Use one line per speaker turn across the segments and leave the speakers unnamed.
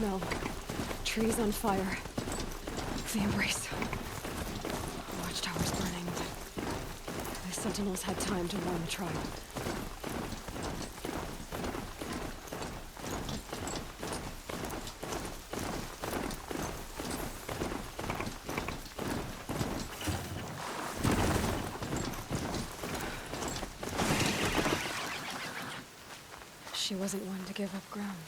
smell. Trees on fire. The embrace. Watchtower's burning, but the sentinels had time to warn the tribe. She wasn't one to give up ground.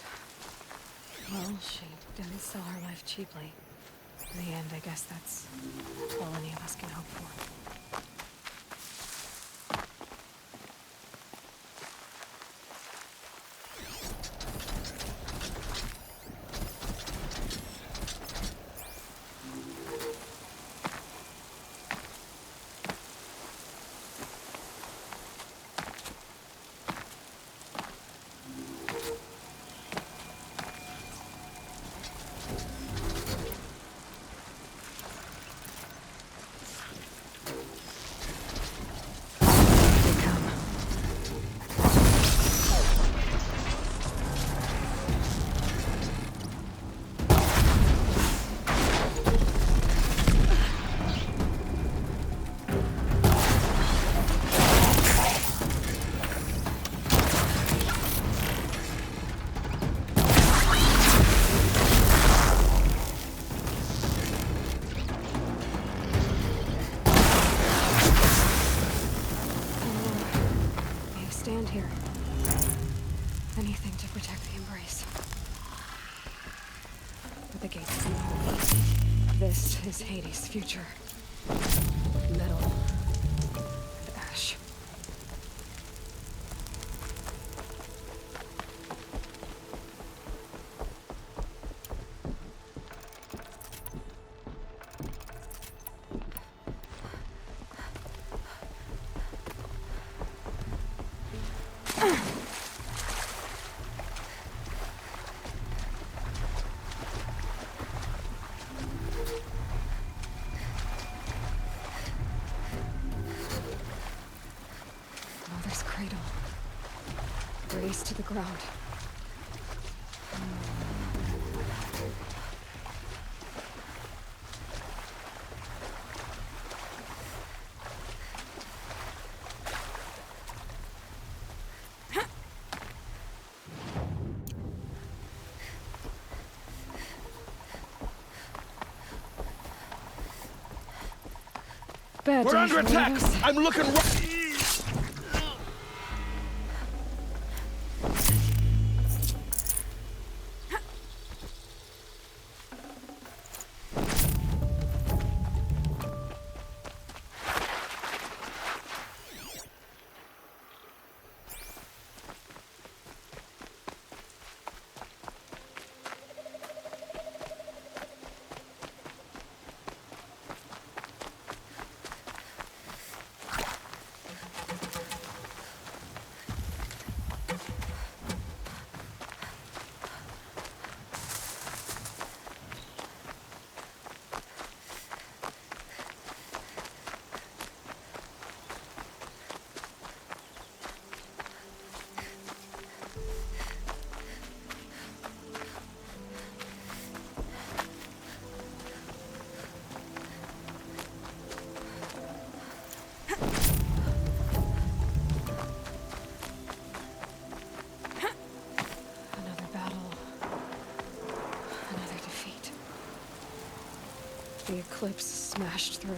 Well, she didn't sell her life cheaply. In the end, I guess that's all any of us can hope for. Stand here. Anything to protect the embrace. But the gates isn't home. This is Hades' future. Metal and ash. Mother's cradle. Raised to the ground. Bad
We're under attack!
Us.
I'm looking right... The eclipse smashed through.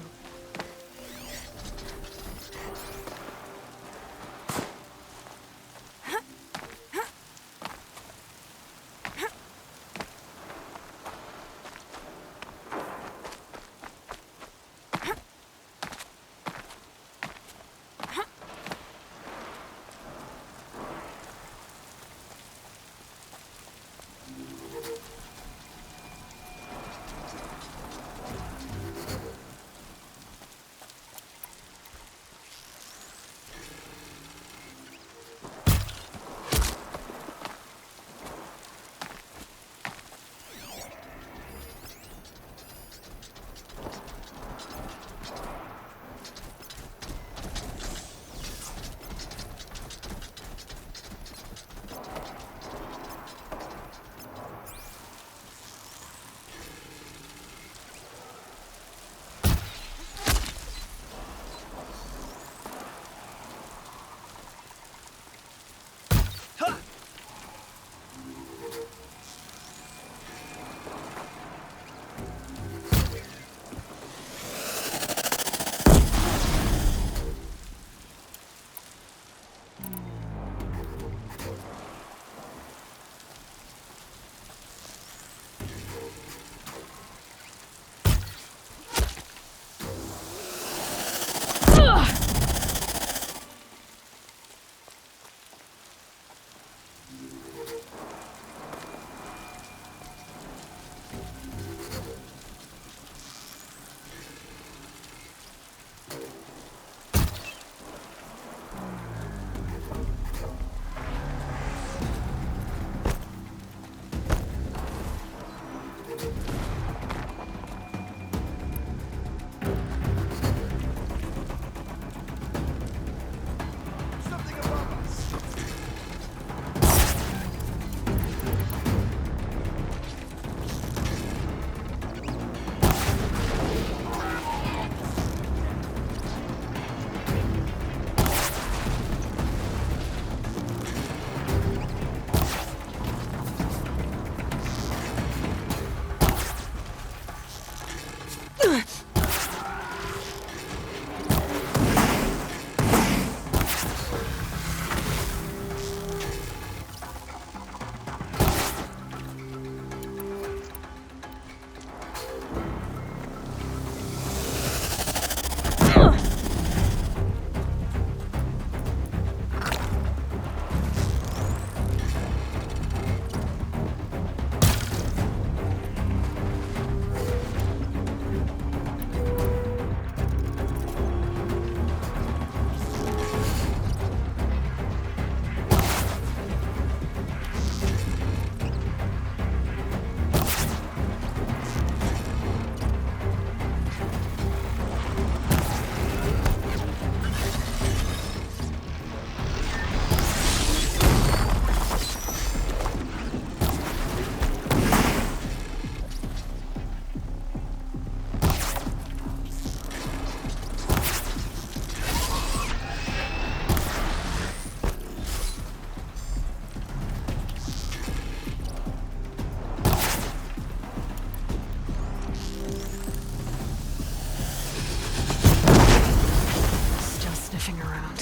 sniffing around.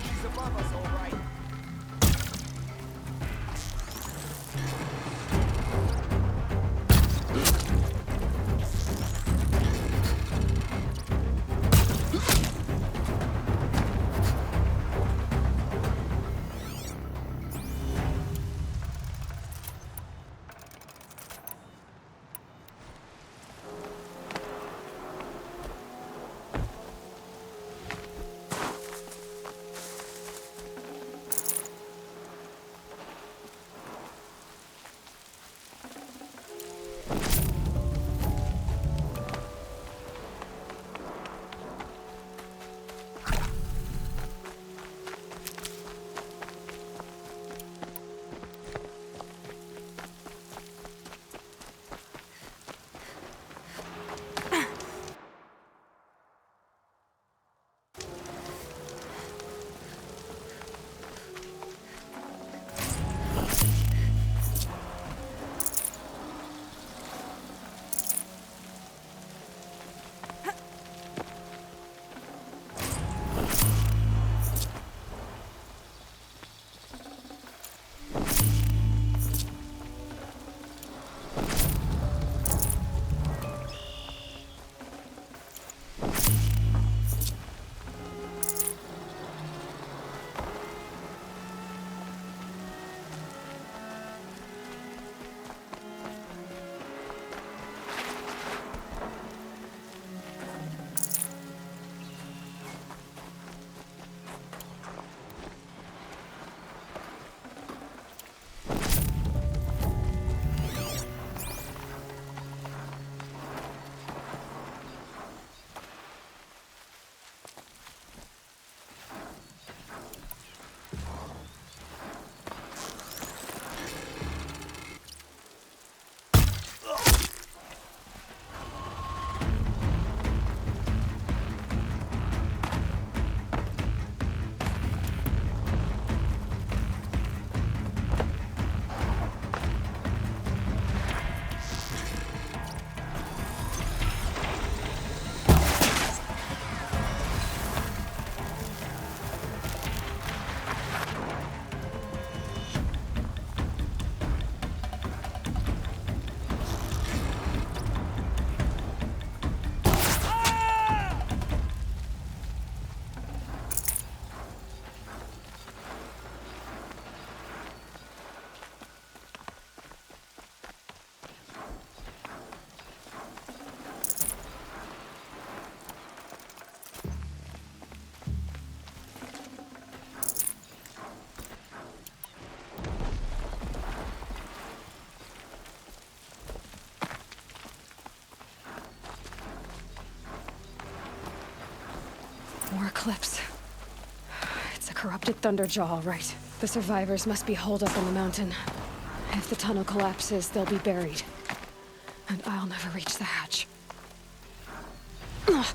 She's above us, all right.
More clips. It's a corrupted Thunderjaw, all right. The survivors must be holed up in the mountain. If the tunnel collapses, they'll be buried. And I'll never reach the hatch. Ugh.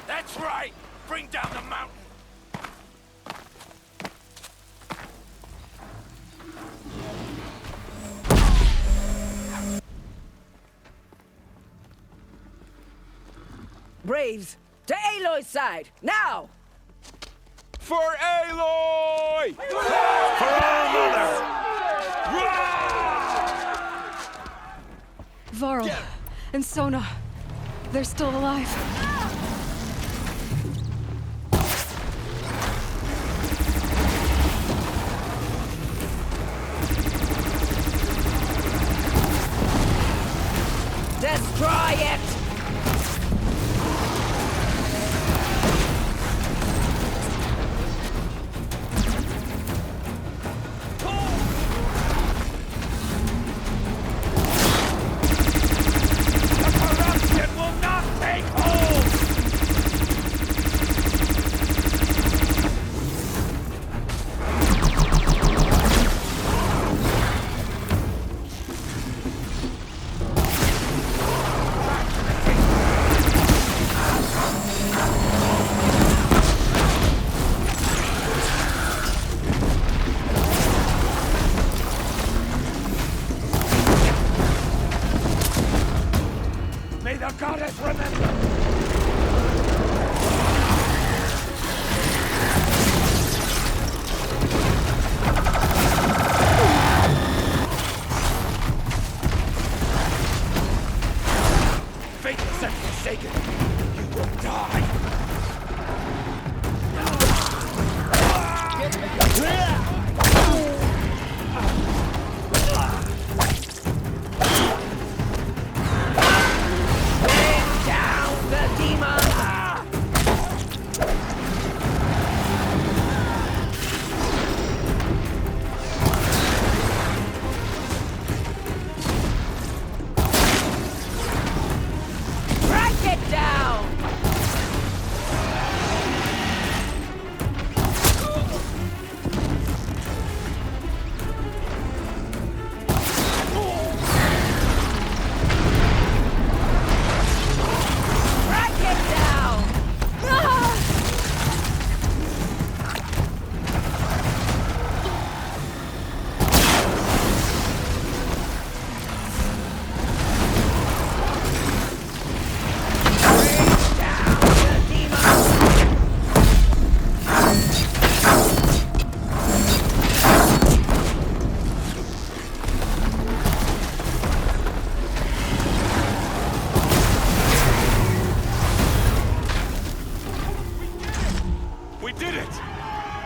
That's right! Bring down the mountain!
Braves, to Aloy's side, now!
For Aloy! For our mother!
Varl and Sona, they're still alive.
Destroy it!
The corruption will not take hold!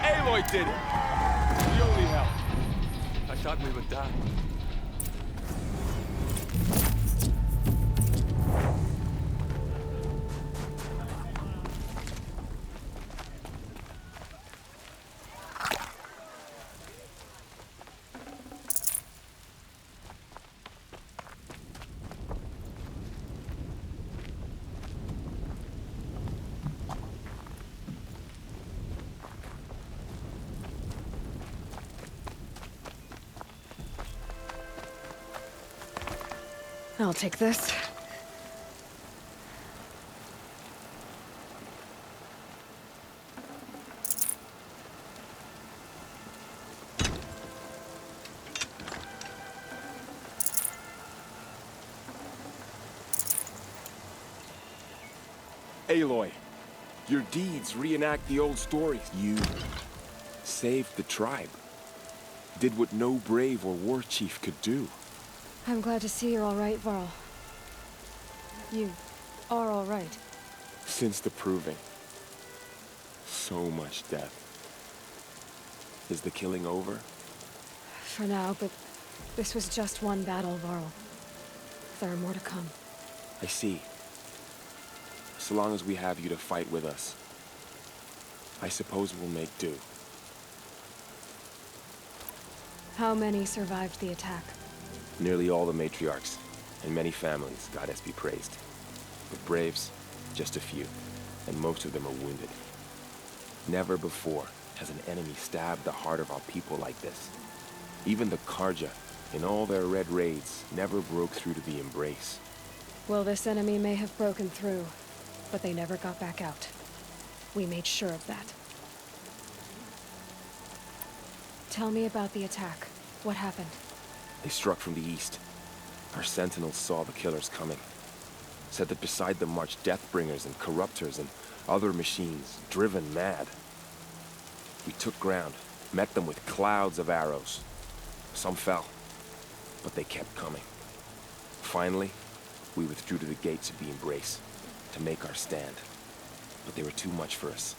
Aloy did it! The only help. I thought we would die.
I'll take this.
Aloy, your deeds reenact the old stories. You saved the tribe. Did what no brave or war chief could do.
I'm glad to see you're all right, Varl. You are all right.
Since the Proving. So much death. Is the killing over?
For now, but this was just one battle, Varl. There are more to come.
I see. So long as we have you to fight with us, I suppose we'll make do.
How many survived the attack?
Nearly all the matriarchs, and many families, goddess be praised. But braves, just a few, and most of them are wounded. Never before has an enemy stabbed the heart of our people like this. Even the Karja, in all their red raids, never broke through to the Embrace.
Well, this enemy may have broken through, but they never got back out. We made sure of that. Tell me about the attack. What happened?
They struck from the east. Our sentinels saw the killers coming. Said that beside them marched Deathbringers and Corruptors and other machines, driven mad. We took ground, met them with clouds of arrows. Some fell, but they kept coming. Finally, we withdrew to the gates of the Embrace to make our stand. But they were too much for us.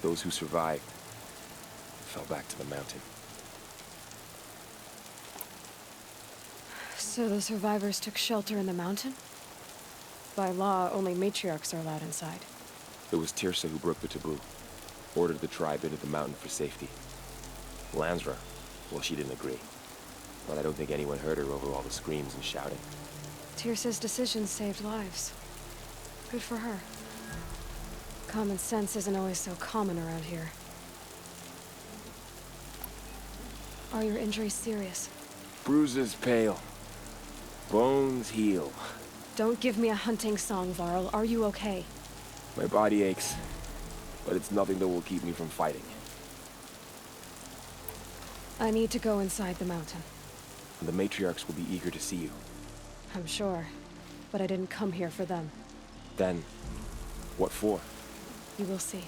Those who survived fell back to the mountain.
So the survivors took shelter in the mountain? By law, only matriarchs are allowed inside.
It was Tirsa who broke the taboo, ordered the tribe into the mountain for safety. Lansra, well, she didn't agree. But I don't think anyone heard her over all the screams and shouting.
Tirsa's decision saved lives. Good for her. Common sense isn't always so common around here. Are your injuries serious?
Bruises pale. Bones heal.
Don't give me a hunting song, Varl. Are you okay?
My body aches, but it's nothing that will keep me from fighting.
I need to go inside the mountain.
The matriarchs will be eager to see you.
I'm sure, but I didn't come here for them.
Then, what for?
You will see.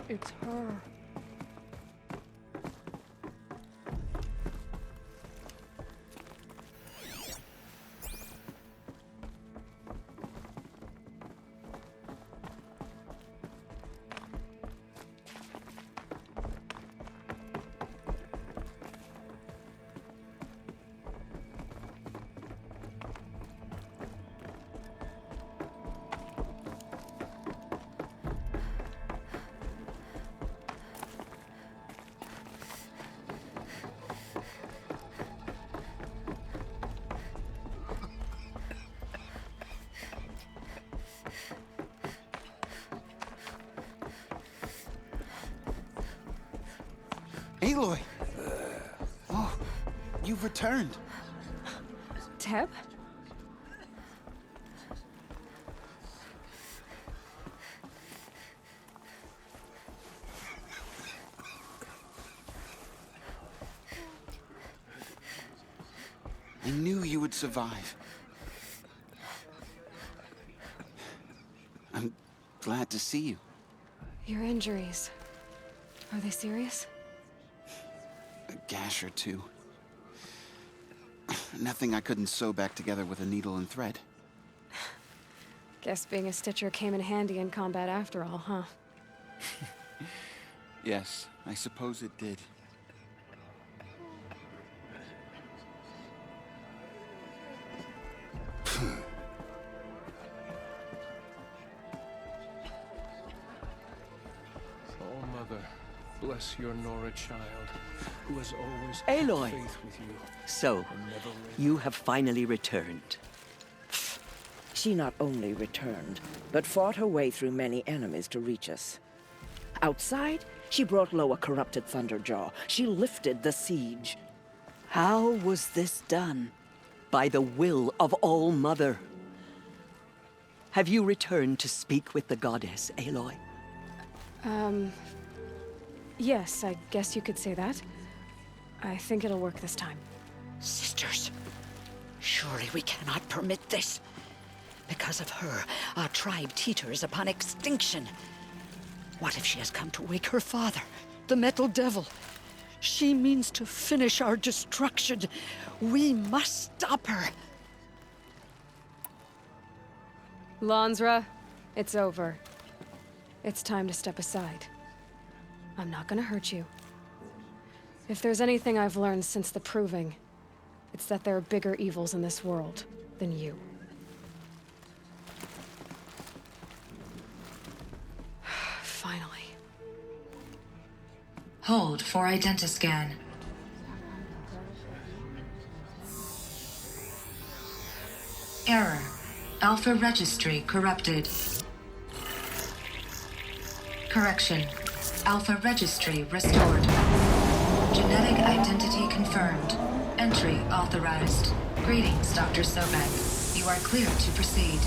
It's her.
Aloy! Oh, you've returned.
Teb?
I knew you would survive. I'm glad to see you.
Your injuries, are they serious?
A gash or two. Nothing I couldn't sew back together with a needle and thread.
Guess being a stitcher came in handy in combat after all, huh?
Yes, I suppose it did.
Oh, Mother, bless your Nora child, who has always
Aloy.
kept faith with you.
So,
And never wavered.
you have finally returned.
She not only returned, but fought her way through many enemies to reach us. Outside, she brought low a corrupted Thunderjaw. She lifted the siege.
How was this done? By the will of All Mother. Have you returned to speak with the goddess, Aloy?
Yes, I guess you could say that. I think it'll work this time.
Sisters, surely we cannot permit this. Because of her, our tribe teeters upon extinction. What if she has come to wake her father, the Metal Devil? She means to finish our destruction. We must stop her.
Lansra, it's over. It's time to step aside. I'm not gonna hurt you. If there's anything I've learned since the Proving, it's that there are bigger evils in this world than you. Finally.
Hold for identiscan. Error. Alpha registry corrupted. Correction. Alpha registry restored. Genetic identity confirmed. Entry authorized. Greetings, Dr. Sobek. You are clear to proceed.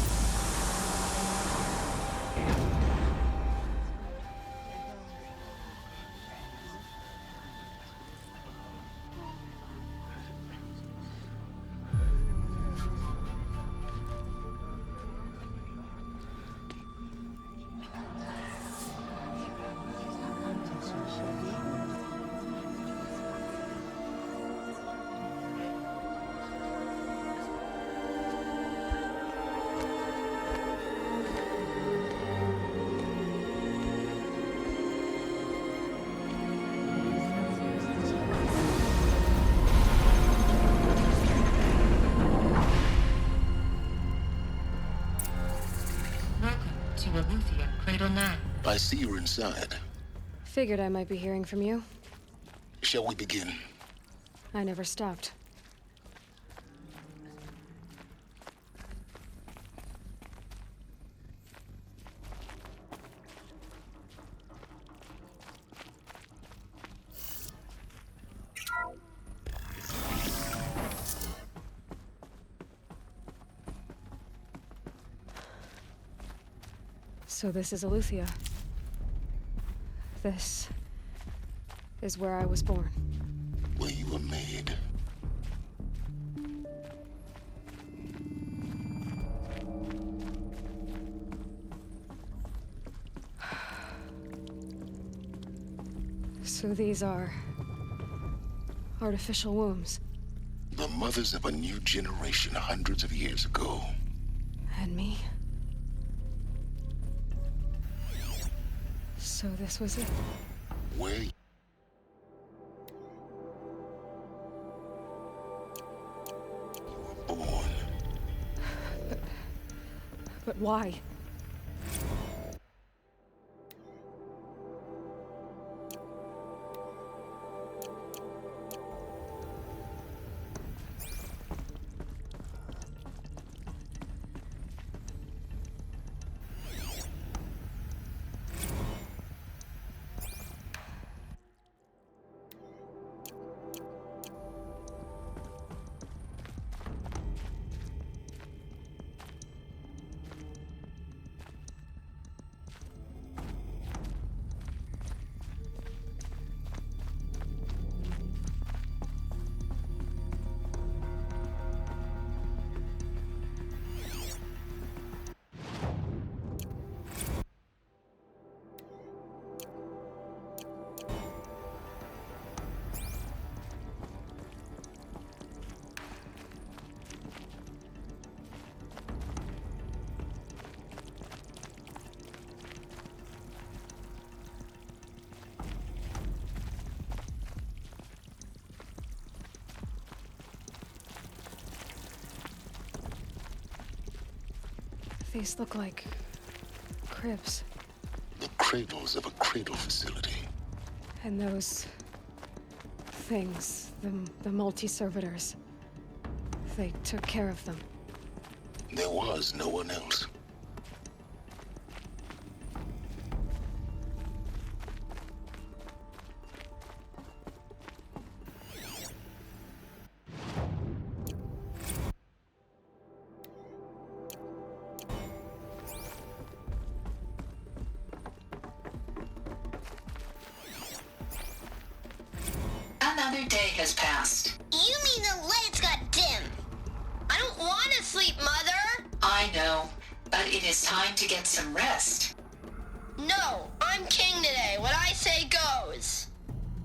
I see you're inside.
Figured I might be hearing from you.
Shall we begin?
I never stopped. So this is Eleuthia. This is where I was born.
Where you were made.
So these are artificial wombs.
The mothers of a new generation hundreds of years ago.
And me? So this was it.
Where you were born.
But why? These look like cribs.
The cradles of a cradle facility.
And those things, the multi-servitors, they took care of them.
There was no one else.
Another day has passed.
You mean the lights got dim? I don't want to sleep, Mother!
I know, but it is time to get some rest.
No, I'm king today. What I say goes.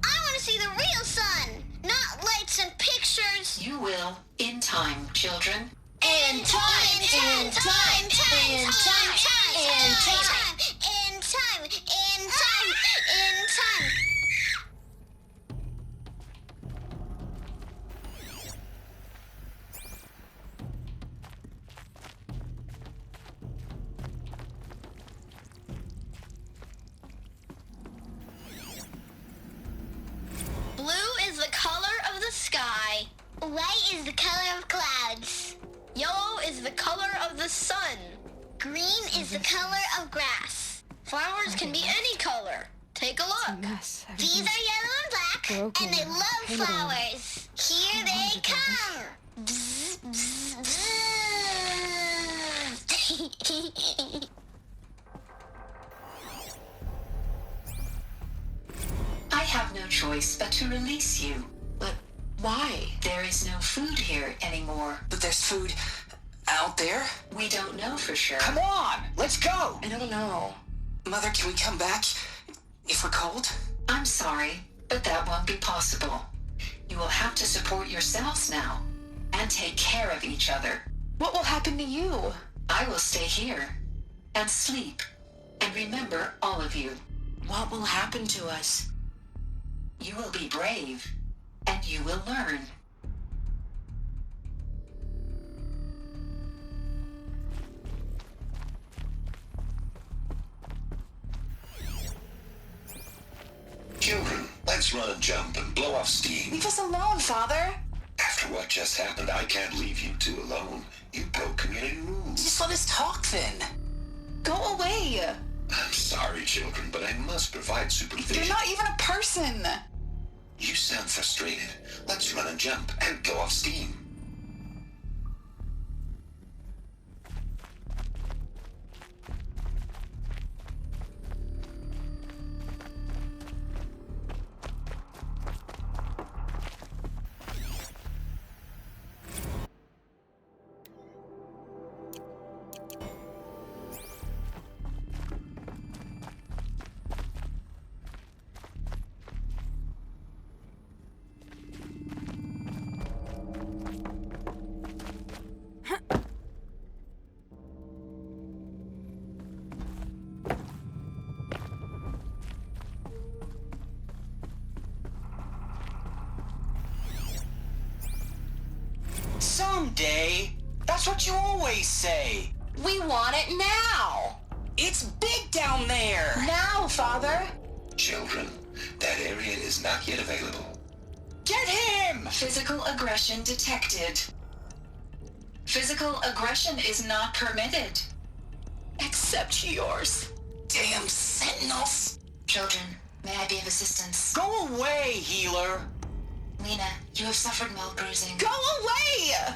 I want to see the real sun, not lights and pictures.
You will, in time, children.
In time, in time, in time, in time, in time, in time, in time, in time. Blue is the color of the sky. White is the color of clouds. Yellow is the color of the sun. Green is the color of grass. Flowers can be any color. Take a look.
Mess.
These are yellow and black,
broken
and they
and
love
painted on.
flowers. Here they come. Bzz, bzz, bzz.
I have no choice but to release you.
But why?
There is no food here anymore.
But there's food out there?
We don't know for sure.
Come on, let's go!
I don't know.
Mother, can we come back if we're cold?
I'm sorry, but that won't be possible. You will have to support yourselves now and take care of each other.
What will happen to you?
I will stay here and sleep and remember all of you.
What will happen to us?
You will be brave and you will learn.
Children, let's run and jump and blow off steam.
Leave us alone, Father.
After what just happened, I can't leave you two alone. You broke community rules.
Just let us talk then. Go away.
I'm sorry, children, but I must provide supervision.
You're not even a person.
You sound frustrated. Let's run and jump and go off steam.
Someday. That's what you always say.
We want it now.
It's big down there.
Now, Father.
Children, that area is not yet available.
Get him!
Physical aggression detected. Physical aggression is not permitted.
Except yours. Damn sentinels.
Children, may I be of assistance?
Go away, healer.
Lena, you have suffered mild bruising.
Go away!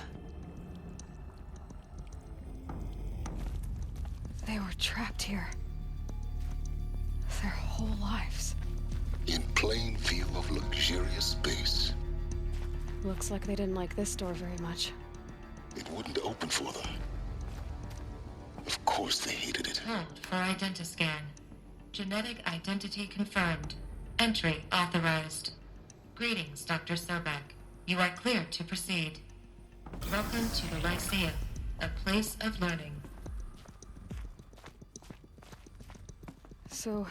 They were trapped here. Their whole lives.
In plain view of luxurious space.
Looks like they didn't like this door very much.
It wouldn't open for them. Of course they hated it.
Hold for identiscan. Genetic identity confirmed. Entry authorized. Greetings, Dr. Sobek. You are cleared to proceed. Welcome to the Lyceum, a place of learning.
So,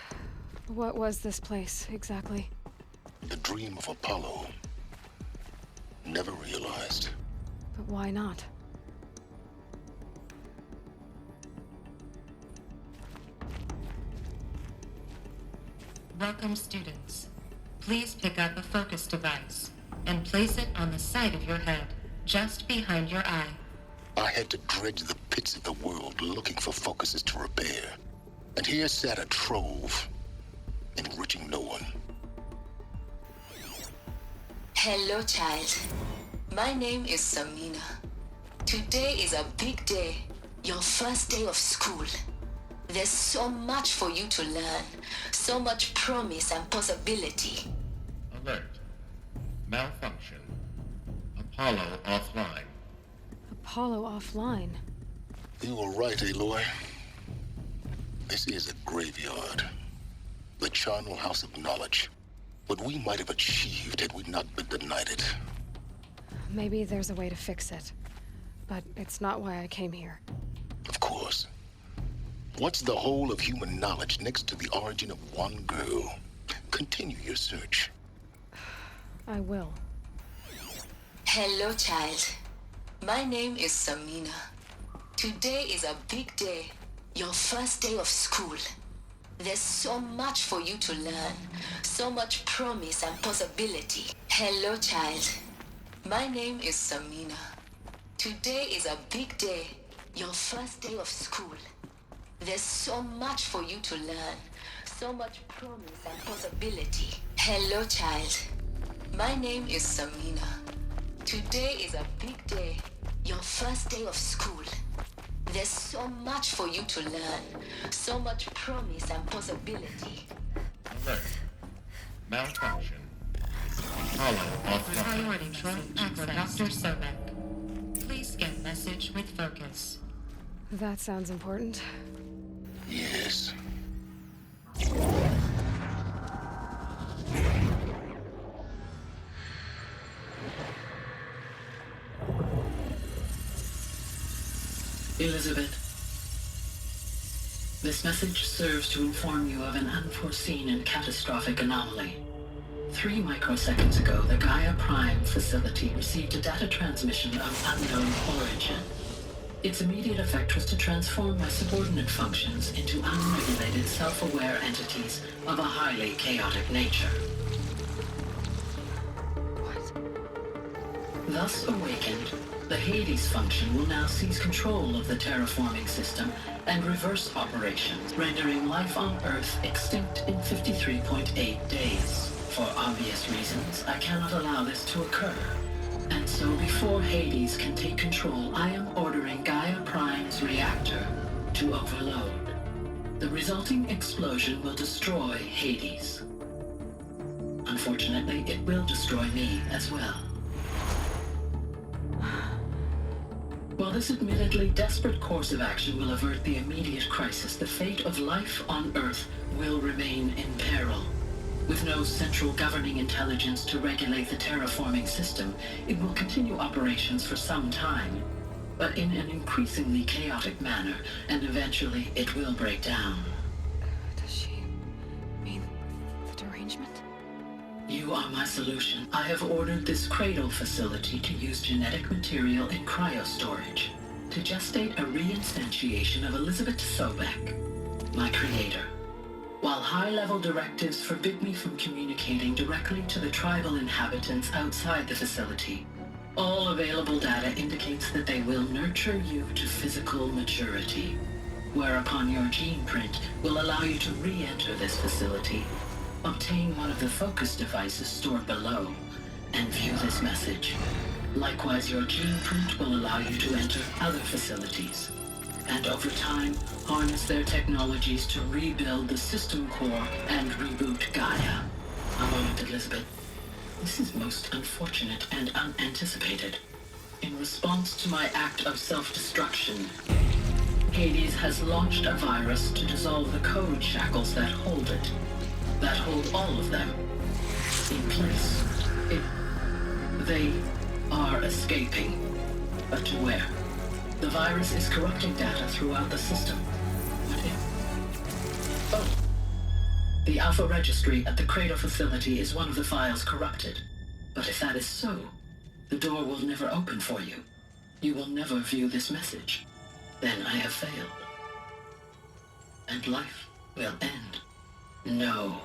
what was this place, exactly?
The dream of Apollo. Never realized.
But why not?
Welcome, students. Please pick up a focus device and place it on the side of your head, just behind your eye.
I had to dredge the pits of the world looking for focuses to repair. And here sat a trove, enriching no one.
Hello, child. My name is Samina. Today is a big day, your first day of school. There's so much for you to learn, so much promise and possibility.
Alert. Malfunction. Apollo offline.
Apollo offline?
You were right, Aloy. This is a graveyard. The charnel house of knowledge. What we might have achieved had we not been denied it.
Maybe there's a way to fix it. But it's not why I came here.
Of course. What's the whole of human knowledge next to the origin of one girl? Continue your search.
I will.
Hello, child. My name is Samina. Today is a big day, your first day of school. There's so much for you to learn, so much promise and possibility. Hello, child. My name is Samina. Today is a big day, your first day of school. There's so much for you to learn, so much promise and possibility. Hello, child. My name is Samina. Today is a big day, your first day of school. There's so much for you to learn, so much promise and possibility.
Alert. Malfunction. Apollo offline.
Priority drone for Dr. Sobek. Please scan message with focus.
That sounds important.
Yes.
Elizabeth, this message serves to inform you of an unforeseen and catastrophic anomaly. 3 microseconds ago, the Gaia Prime facility received a data transmission of unknown origin. Its immediate effect was to transform my subordinate functions into unregulated, self-aware entities of a highly chaotic nature. What? Thus awakened, the Hades function will now seize control of the terraforming system and reverse operations, rendering life on Earth extinct in 53.8 days. For obvious reasons, I cannot allow this to occur. And so before Hades can take control, I am ordering Gaia Prime's reactor to overload. The resulting explosion will destroy Hades. Unfortunately, it will destroy me as well. While this admittedly desperate course of action will avert the immediate crisis, the fate of life on Earth will remain in peril. With no central governing intelligence to regulate the terraforming system, it will continue operations for some time, but in an increasingly chaotic manner, and eventually it will break down.
Does she mean the derangement?
You are my solution. I have ordered this cradle facility to use genetic material in cryostorage to gestate a reinstantiation of Elizabeth Sobek, my creator. While high-level directives forbid me from communicating directly to the tribal inhabitants outside the facility, all available data indicates that they will nurture you to physical maturity, whereupon your gene print will allow you to re-enter this facility, obtain one of the focus devices stored below, and view this message. Likewise, your gene print will allow you to enter other facilities, and over time, harness their technologies to rebuild the system core and reboot Gaia. A moment, Elizabeth. This is most unfortunate and unanticipated. In response to my act of self-destruction, Hades has launched a virus to dissolve the code shackles that hold it, that hold all of them in place. They are escaping, but to where? The virus is corrupting data throughout the system. What if? Oh. The Alpha Registry at the Cradle facility is one of the files corrupted. But if that is so, the door will never open for you. You will never view this message. Then I have failed. And life will end. No.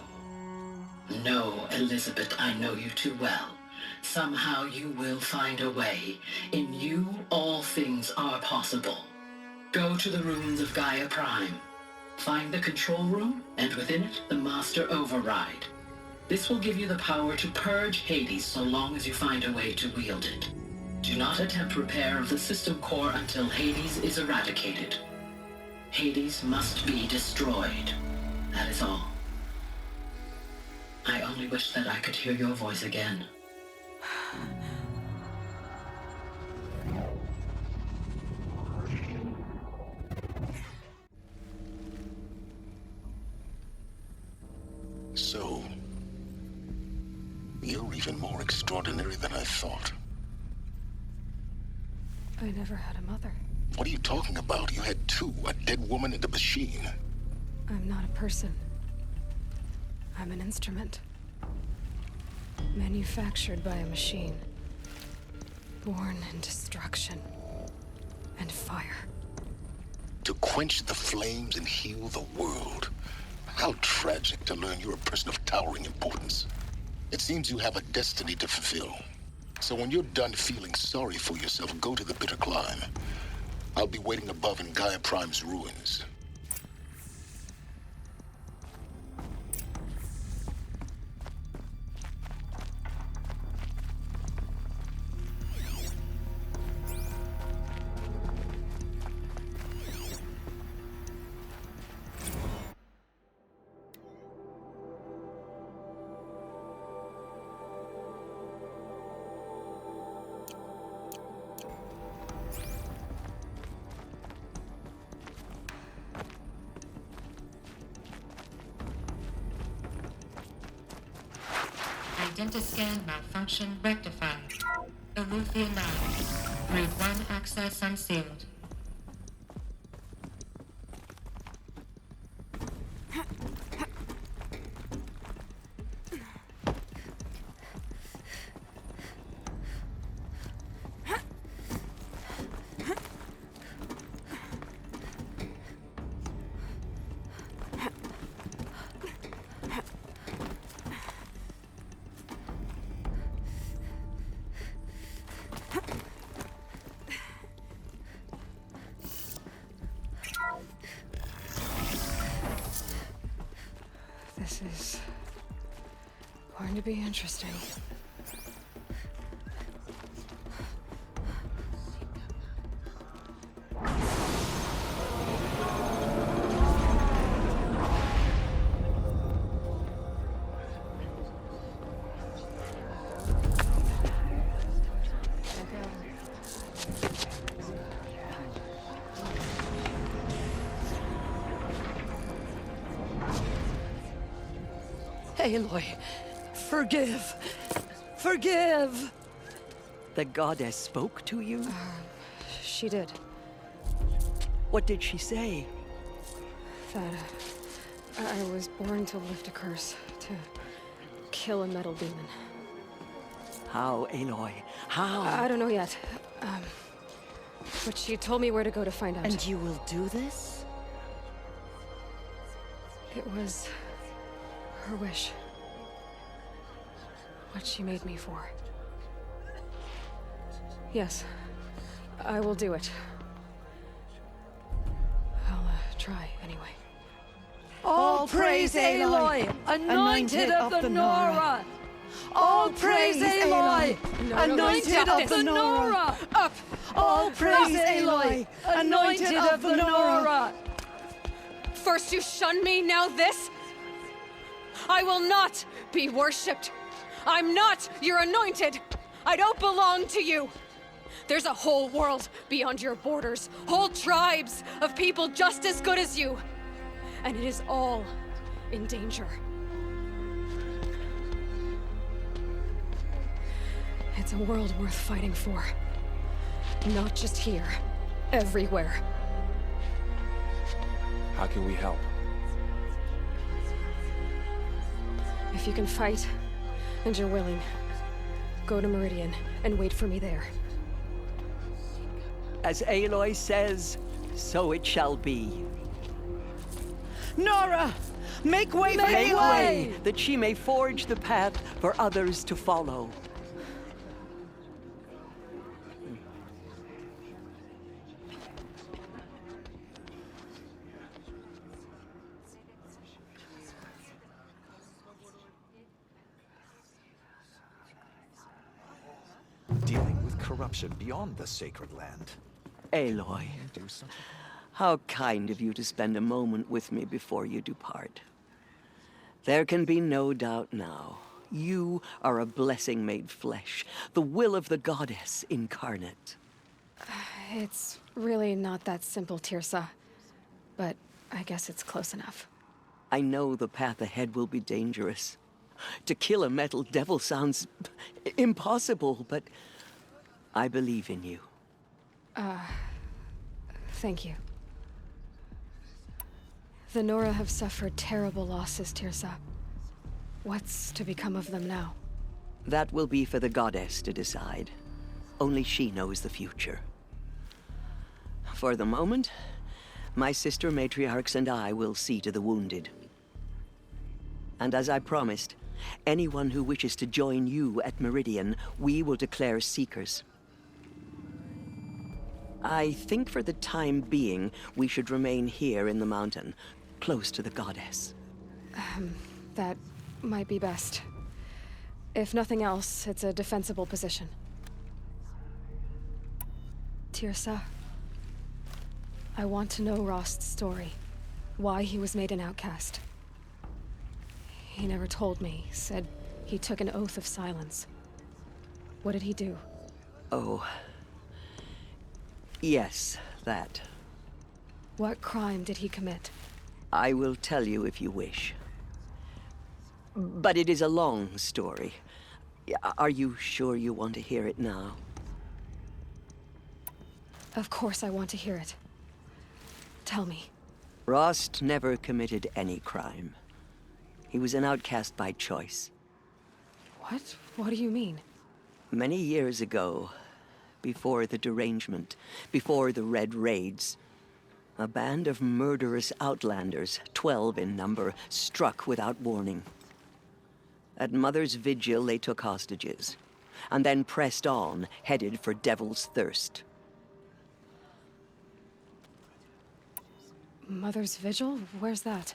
No, Elizabeth, I know you too well. Somehow you will find a way. In you, all things are possible. Go to the ruins of Gaia Prime. Find the control room, and within it, the Master Override. This will give you the power to purge Hades so long as you find a way to wield it. Do not attempt repair of the system core until Hades is eradicated. Hades must be destroyed. That is all. I only wish that I could hear your voice again.
So, you're even more extraordinary than I thought.
I never had a mother.
What are you talking about? You had two, a dead woman and a machine.
I'm not a person. I'm an instrument. Manufactured by a machine. Born in destruction and fire.
To quench the flames and heal the world. How tragic to learn you're a person of towering importance. It seems you have a destiny to fulfill. So when you're done feeling sorry for yourself, go to the bitter climb. I'll be waiting above in Gaia Prime's ruins.
Identiscan malfunction rectified. Eleuthia 9. Route 1 access unsealed.
This is going to be interesting.
Aloy, forgive! Forgive! The goddess spoke to you?
She did.
What did she say?
That I was born to lift a curse, to kill a metal demon.
How, Aloy? How?
I don't know yet. But she told me where to go to find out.
And you will do this?
It was her wish. What she made me for. Yes, I will do it. I'll try anyway.
All praise Aloy, anointed of the Nora! All praise Aloy, anointed of the Nora!
Up!
All praise Aloy, anointed of the Nora!
First you shun me, now this? I will not be worshipped. I'm not your anointed. I don't belong to you. There's a whole world beyond your borders, whole tribes of people just as good as you. And it is all in danger. It's a world worth fighting for. Not just here, everywhere.
How can we help?
If you can fight, and you're willing, go to Meridian and wait for me there.
As Aloy says, so it shall be.
Nora!
Make way for
Make way!
that she may forge the path for others to follow.
Dealing with corruption beyond the sacred land.
Aloy, how kind of you to spend a moment with me before you depart. There can be no doubt now. You are a blessing made flesh, the will of the goddess incarnate.
It's really not that simple, Tirsa. But I guess it's close enough.
I know the path ahead will be dangerous. To kill a metal devil sounds impossible, but I believe in you.
Thank you. The Nora have suffered terrible losses, Tirsa. What's to become of them now?
That will be for the goddess to decide. Only she knows the future. For the moment, my sister matriarchs and I will see to the wounded. And as I promised, anyone who wishes to join you at Meridian, we will declare seekers. I think for the time being, we should remain here in the mountain, close to the goddess.
That might be best. If nothing else, it's a defensible position. Tirsa, I want to know Rost's story. Why he was made an outcast. He never told me, said he took an oath of silence. What did he do?
Oh. Yes, that.
What crime did he commit?
I will tell you if you wish. But it is a long story. Are you sure you want to hear it now?
Of course I want to hear it. Tell me.
Rost never committed any crime. He was an outcast by choice.
What? What do you mean?
Many years ago, before the derangement, before the Red Raids, a band of murderous outlanders, 12 in number, struck without warning. At Mother's Vigil, they took hostages, and then pressed on, headed for Devil's Thirst.
Mother's Vigil? Where's that?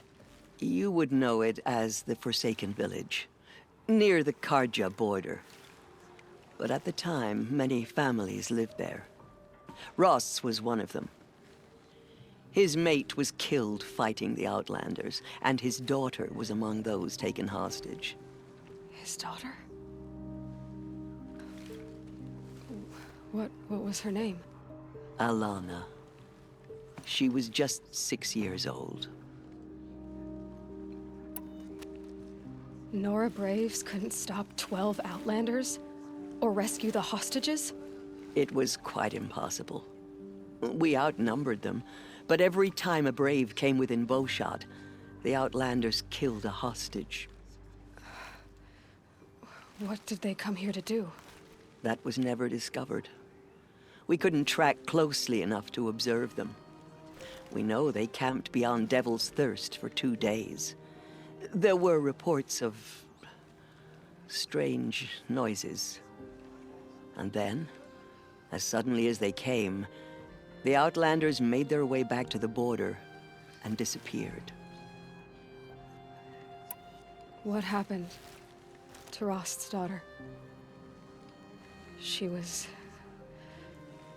You would know it as the Forsaken Village, near the Karja border. But at the time, many families lived there. Ross was one of them. His mate was killed fighting the Outlanders, and his daughter was among those taken hostage.
His daughter? What was her name?
Alana. She was just 6 years old.
Nora Braves couldn't stop 12 Outlanders? Or rescue the hostages?
It was quite impossible. We outnumbered them, but every time a Brave came within bowshot, the Outlanders killed a hostage.
What did they come here to do?
That was never discovered. We couldn't track closely enough to observe them. We know they camped beyond Devil's Thirst for 2 days. There were reports of strange noises. And then, as suddenly as they came, the Outlanders made their way back to the border and disappeared.
What happened to Rost's daughter? She was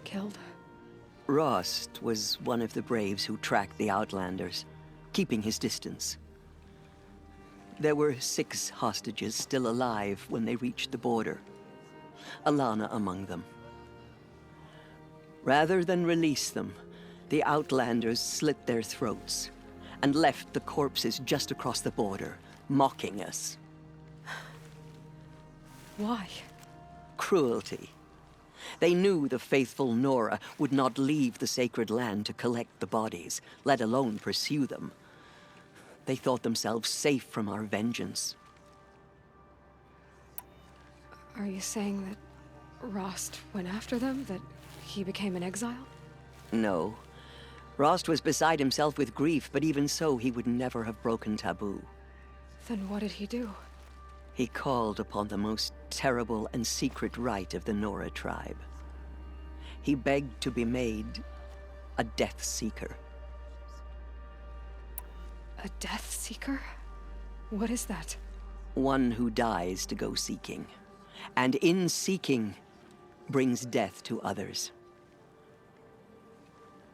killed?
Rost was one of the Braves who tracked the Outlanders, keeping his distance. There were 6 hostages still alive when they reached the border. Alana among them. Rather than release them, the Outlanders slit their throats and left the corpses just across the border, mocking us.
Why?
Cruelty. They knew the faithful Nora would not leave the sacred land to collect the bodies, let alone pursue them. They thought themselves safe from our vengeance.
Are you saying that Rost went after them? That he became an exile?
No. Rost was beside himself with grief, but even so, he would never have broken taboo.
Then what did he do?
He called upon the most terrible and secret rite of the Nora tribe. He begged to be made a Death Seeker.
A Death Seeker? What is that?
One who dies to go seeking, and in seeking, brings death to others.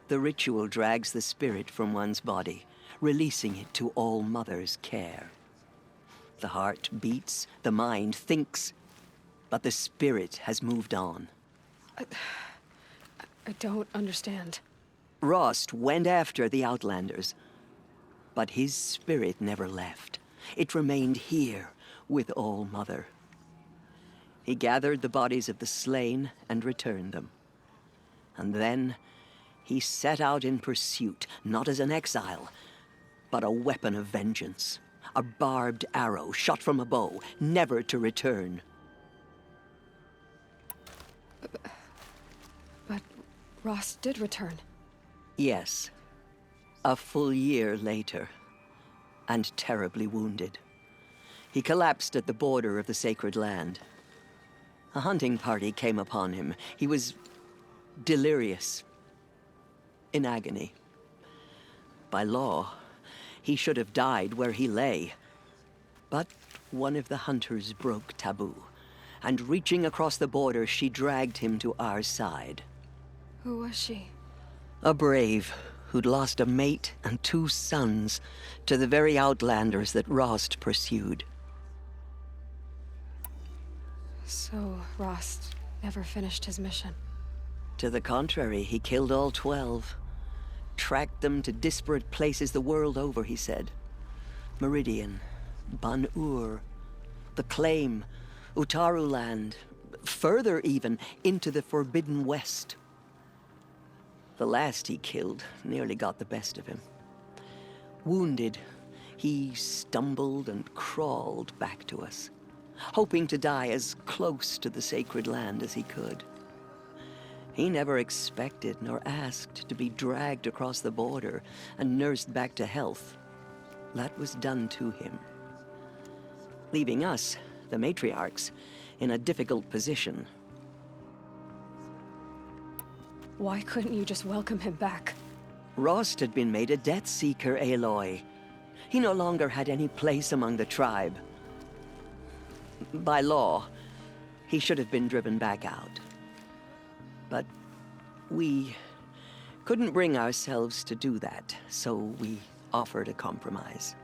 The ritual drags the spirit from one's body, releasing it to All Mother's care. The heart beats, the mind thinks, but the spirit has moved on.
I don't understand.
Rost went after the Outlanders, but his spirit never left. It remained here with All Mother. He gathered the bodies of the slain and returned them. And then he set out in pursuit, not as an exile, but a weapon of vengeance. A barbed arrow shot from a bow, never to return.
But Rost did return.
Yes. A full year later, and terribly wounded. He collapsed at the border of the sacred land. A hunting party came upon him. He was delirious, in agony. By law, he should have died where he lay. But one of the hunters broke taboo, and reaching across the border, she dragged him to our side.
Who was she?
A brave who'd lost a mate and 2 sons to the very Outlanders that Rost pursued.
So Rost never finished his mission.
To the contrary, he killed all 12. Tracked them to disparate places the world over, he said. Meridian, Ban-Ur, the Claim, Utaru Land, further even, into the Forbidden West. The last he killed nearly got the best of him. Wounded, he stumbled and crawled back to us, hoping to die as close to the sacred land as he could. He never expected nor asked to be dragged across the border and nursed back to health. That was done to him, leaving us, the matriarchs, in a difficult position.
Why couldn't you just welcome him back?
Rost had been made a Death Seeker, Aloy. He no longer had any place among the tribe. By law, he should have been driven back out. But we couldn't bring ourselves to do that, so we offered a compromise.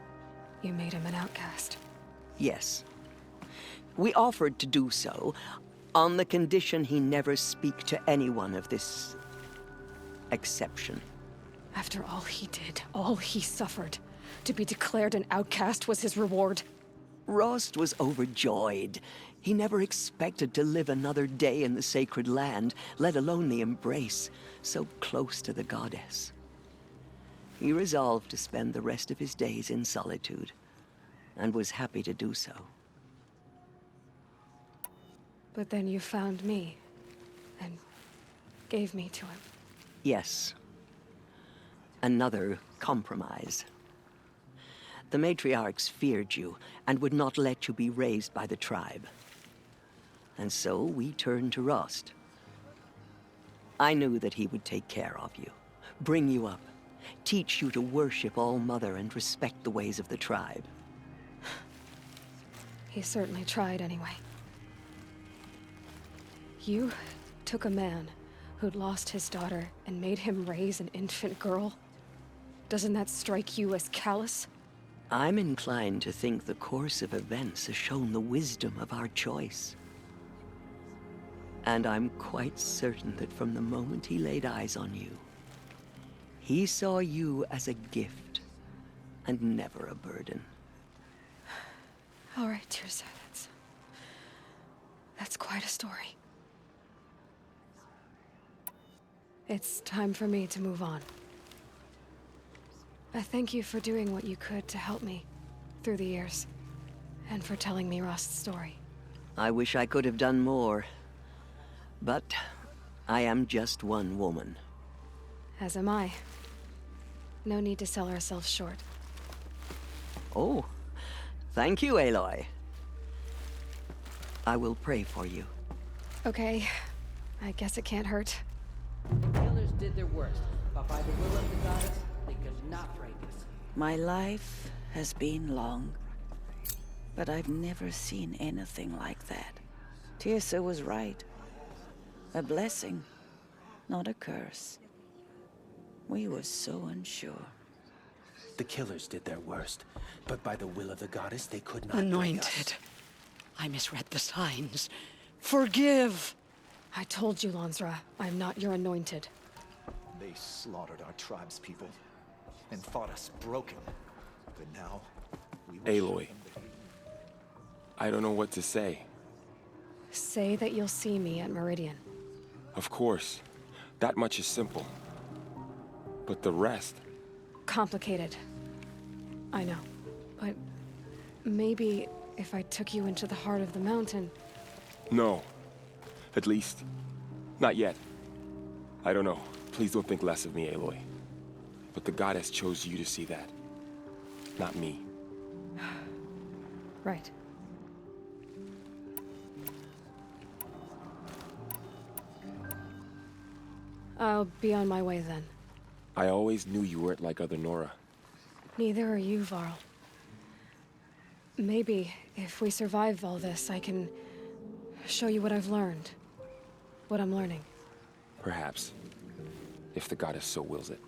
You made him an outcast.
Yes. We offered to do so on the condition he never speak to anyone of this exception.
After all he did, all he suffered, to be declared an outcast was his reward.
Rost was overjoyed. He never expected to live another day in the sacred land, let alone the embrace, so close to the goddess. He resolved to spend the rest of his days in solitude, and was happy to do so.
But then you found me, and gave me to him.
Yes. Another compromise. The matriarchs feared you, and would not let you be raised by the tribe. And so we turned to Rost. I knew that he would take care of you, bring you up, teach you to worship All Mother and respect the ways of the tribe.
He certainly tried anyway. You took a man who'd lost his daughter and made him raise an infant girl? Doesn't that strike you as callous?
I'm inclined to think the course of events has shown the wisdom of our choice. And I'm quite certain that from the moment he laid eyes on you, he saw you as a gift and never a burden.
All right, Tirsa, that's quite a story. It's time for me to move on. I thank you for doing what you could to help me through the years, and for telling me Rost's story.
I wish I could have done more, but I am just one woman.
As am I. No need to sell ourselves short.
Oh, thank you, Aloy. I will pray for you.
Okay. I guess it can't hurt.
The killers did their worst, but by the will of the goddess, they could not break us.
My life has been long, but I've never seen anything like that. Tirsa was right. A blessing, not a curse. We were so unsure.
The killers did their worst, but by the will of the goddess, they could not break us.
Anointed. I misread the signs. Forgive!
I told you, Lansra, I'm not your anointed.
They slaughtered our tribe's people and fought us broken. But now, we will
Aloy, I don't know what to say.
Say that you'll see me at Meridian.
Of course. That much is simple. But the rest...
Complicated. I know. But maybe if I took you into the heart of the mountain...
No. At least, not yet. I don't know. Please don't think less of me, Aloy. But the goddess chose you to see that. Not me.
Right. I'll be on my way then.
I always knew you weren't like other Nora.
Neither are you, Varl. Maybe, if we survive all this, I can show you what I've learned. What I'm learning.
Perhaps. If the goddess so wills it.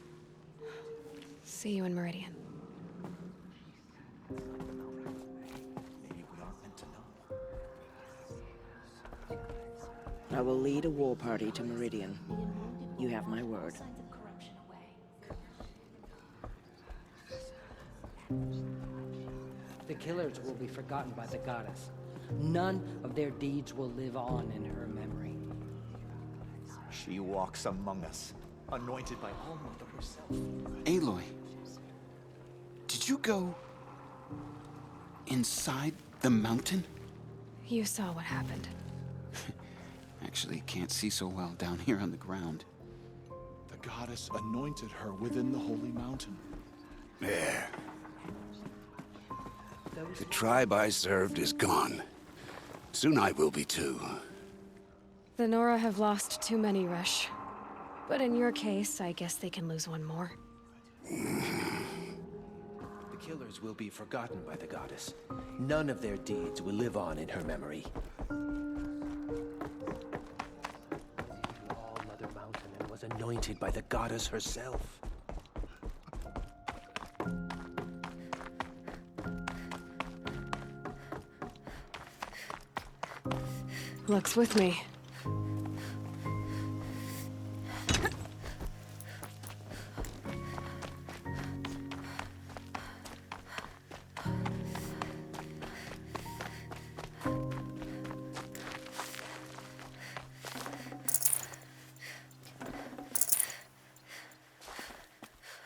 See you in Meridian.
I will lead a war party to Meridian. You have my word.
The killers will be forgotten by the goddess. None of their deeds will live on in her memory.
She walks among us, anointed by All-Mother herself.
Aloy, did you go inside the mountain?
You saw what happened.
Actually, can't see so well down here on the ground.
The goddess anointed her within the holy mountain.
There. The tribe I served is gone. Soon I will be too.
The Nora have lost too many, Resh. But in your case, I guess they can lose one more.
The killers will be forgotten by the goddess. None of their deeds will live on in her memory. All-Mother Mountain and was anointed by the goddess herself.
Luck's with me.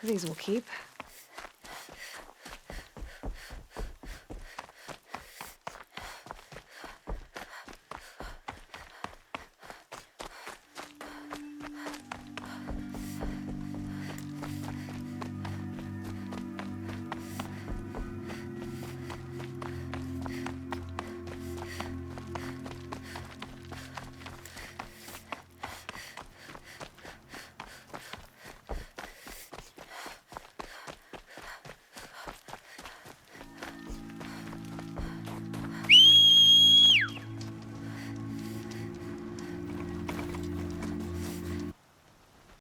These will keep.